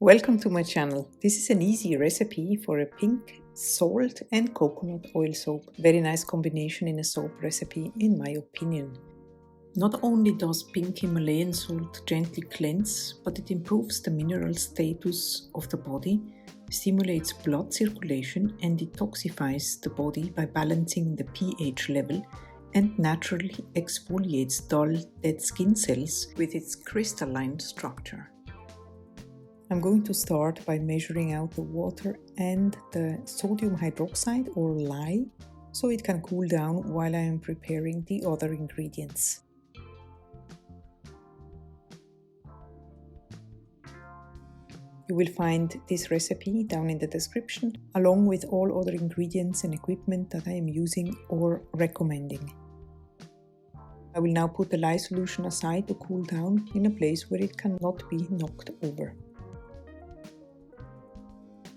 Welcome to my channel. This is an easy recipe for a pink salt and coconut oil soap. Very nice combination in a soap recipe in my opinion. Not only does pink Himalayan salt gently cleanse, but it improves the mineral status of the body, stimulates blood circulation and detoxifies the body by balancing the pH level, and naturally exfoliates dull dead skin cells with its crystalline structure. I'm going to start by measuring out the water and the sodium hydroxide or lye so it can cool down while I am preparing the other ingredients. You will find this recipe down in the description along with all other ingredients and equipment that I am using or recommending. I will now put the lye solution aside to cool down in a place where it cannot be knocked over.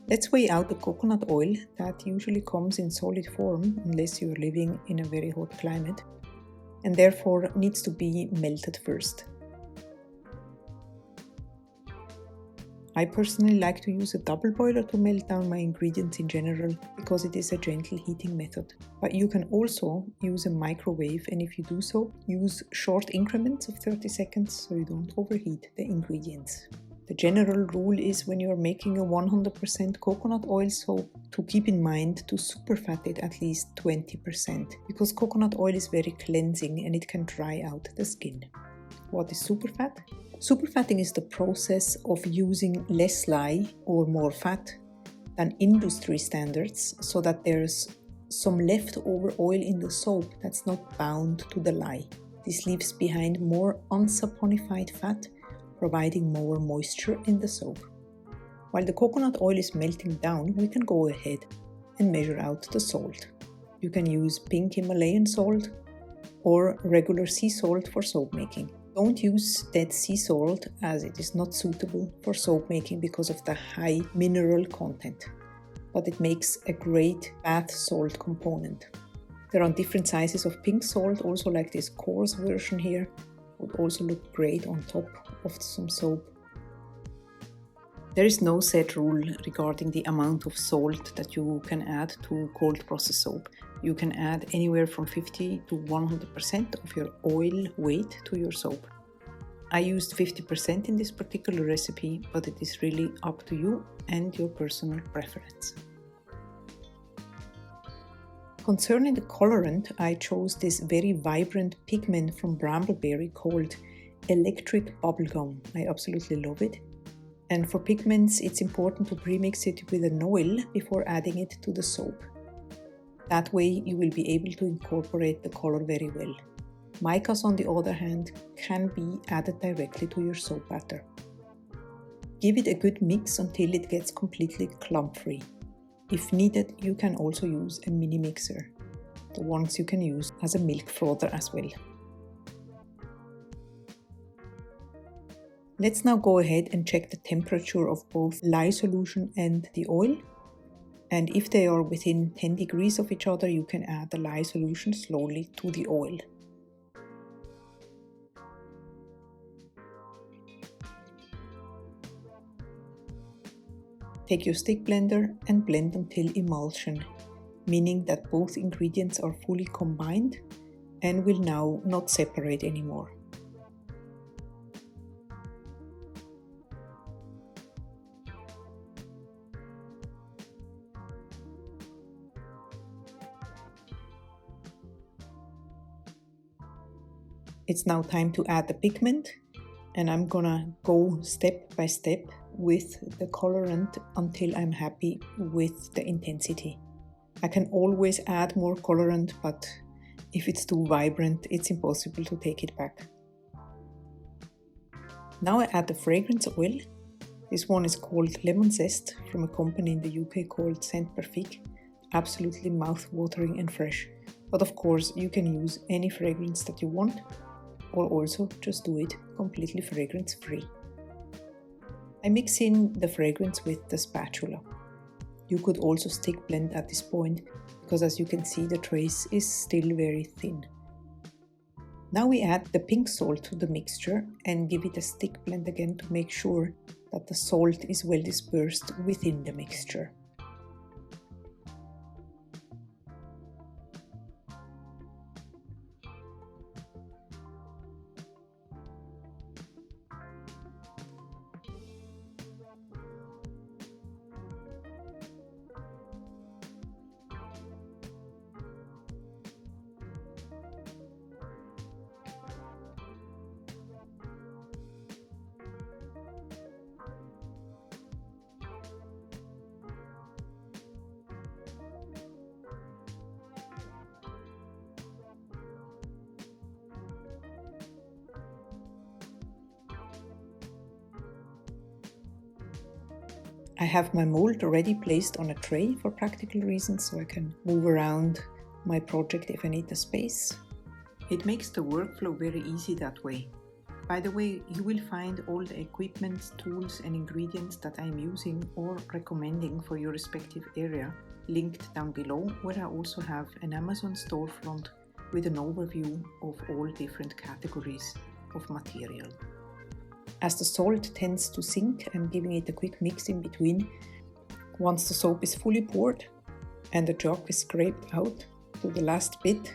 Let's weigh out the coconut oil that usually comes in solid form unless you are living in a very hot climate and therefore needs to be melted first. I personally like to use a double boiler to melt down my ingredients in general because it is a gentle heating method. But you can also use a microwave, and if you do so, use short increments of 30 seconds so you don't overheat the ingredients. The general rule is when you are making a 100% coconut oil soap to keep in mind to superfat it at least 20% because coconut oil is very cleansing and it can dry out the skin. What is superfat? Superfatting is the process of using less lye or more fat than industry standards so that there's some leftover oil in the soap that's not bound to the lye. This leaves behind more unsaponified fat, providing more moisture in the soap. While the coconut oil is melting down, we can go ahead and measure out the salt. You can use pink Himalayan salt or regular sea salt for soap making. Don't use dead sea salt as it is not suitable for soap making because of the high mineral content, but it makes a great bath salt component. There are different sizes of pink salt, also like this coarse version here. Would also look great on top of some soap. There is no set rule regarding the amount of salt that you can add to cold process soap. You can add anywhere from 50 to 100% of your oil weight to your soap. I used 50% in this particular recipe, but it is really up to you and your personal preference. Concerning the colorant, I chose this very vibrant pigment from Brambleberry called Electric Bubblegum. I absolutely love it. And for pigments, it's important to pre-mix it with an oil before adding it to the soap. That way you will be able to incorporate the color very well. Micas, on the other hand, can be added directly to your soap batter. Give it a good mix until it gets completely clump-free. If needed, you can also use a mini mixer. The ones you can use as a milk frother as well. Let's now go ahead and check the temperature of both lye solution and the oil. And if they are within 10 degrees of each other, you can add the lye solution slowly to the oil. Take your stick blender and blend until emulsion, meaning that both ingredients are fully combined and will now not separate anymore. It's now time to add the pigment, and I'm gonna go step by step with the colorant until I'm happy with the intensity. I can always add more colorant, but if it's too vibrant, it's impossible to take it back. Now I add the fragrance oil. This one is called Lemon Zest from a company in the UK called Scent Perfect. Absolutely mouth-watering and fresh. But of course you can use any fragrance that you want, or also just do it completely fragrance-free. I mix in the fragrance with the spatula. You could also stick blend at this point because as you can see the trace is still very thin. Now we add the pink salt to the mixture and give it a stick blend again to make sure that the salt is well dispersed within the mixture. I have my mold already placed on a tray for practical reasons, so I can move around my project if I need the space. It makes the workflow very easy that way. By the way, you will find all the equipment, tools and ingredients that I'm using or recommending for your respective area linked down below, where I also have an Amazon storefront with an overview of all different categories of material. As the salt tends to sink, I'm giving it a quick mix in between. Once the soap is fully poured and the jug is scraped out to the last bit,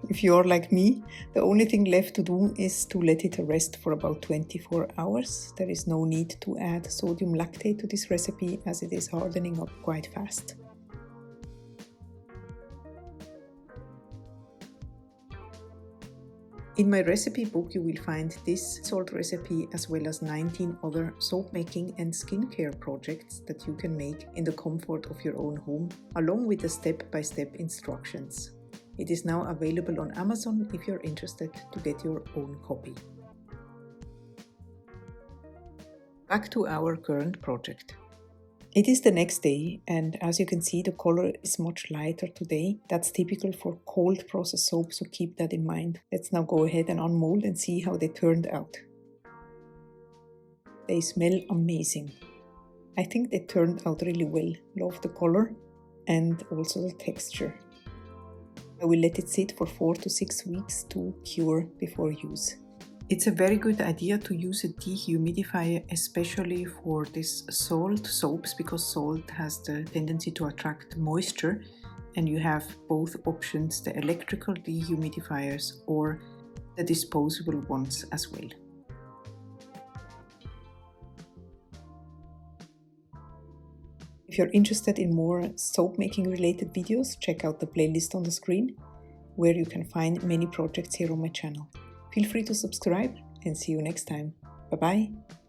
if you're like me, the only thing left to do is to let it rest for about 24 hours. There is no need to add sodium lactate to this recipe as it is hardening up quite fast. In my recipe book you will find this salt recipe as well as 19 other soap making and skincare projects that you can make in the comfort of your own home, along with the step-by-step instructions. It is now available on Amazon if you're interested to get your own copy. Back to our current project. It is the next day, and as you can see, the color is much lighter today. That's typical for cold process soap, so keep that in mind. Let's now go ahead and unmold and see how they turned out. They smell amazing. I think they turned out really well. Love the color and also the texture. I will let it sit for 4 to 6 weeks to cure before use. It's a very good idea to use a dehumidifier, especially for this salt soaps, because salt has the tendency to attract moisture, and you have both options, the electrical dehumidifiers or the disposable ones as well. If you're interested in more soap making related videos, check out the playlist on the screen, where you can find many projects here on my channel. Feel free to subscribe and see you next time. Bye bye!